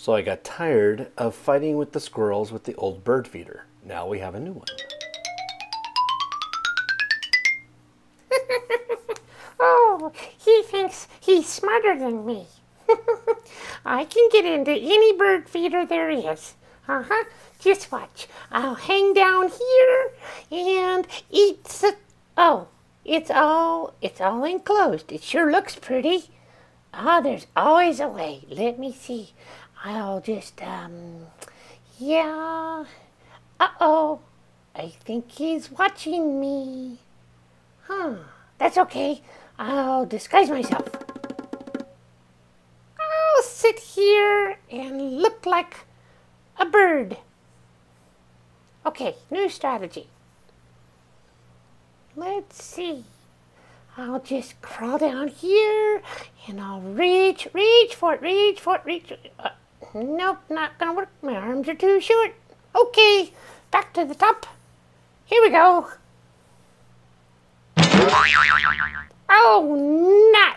So I got tired of fighting with the squirrels with the old bird feeder. Now we have a new one. Oh, he thinks he's smarter than me. I can get into any bird feeder there is. Uh-huh. Just watch. I'll hang down here and eat the... Oh, it's all enclosed. It sure looks pretty. Ah, there's always a way. Let me see. I'll just, yeah. Uh-oh. I think he's watching me. Huh. That's okay. I'll disguise myself. I'll sit here and look like a bird. Okay, new strategy. Let's see. I'll just crawl down here and I'll reach for it. Nope, not gonna work. My arms are too short. Okay, back to the top. Here we go. Oh, not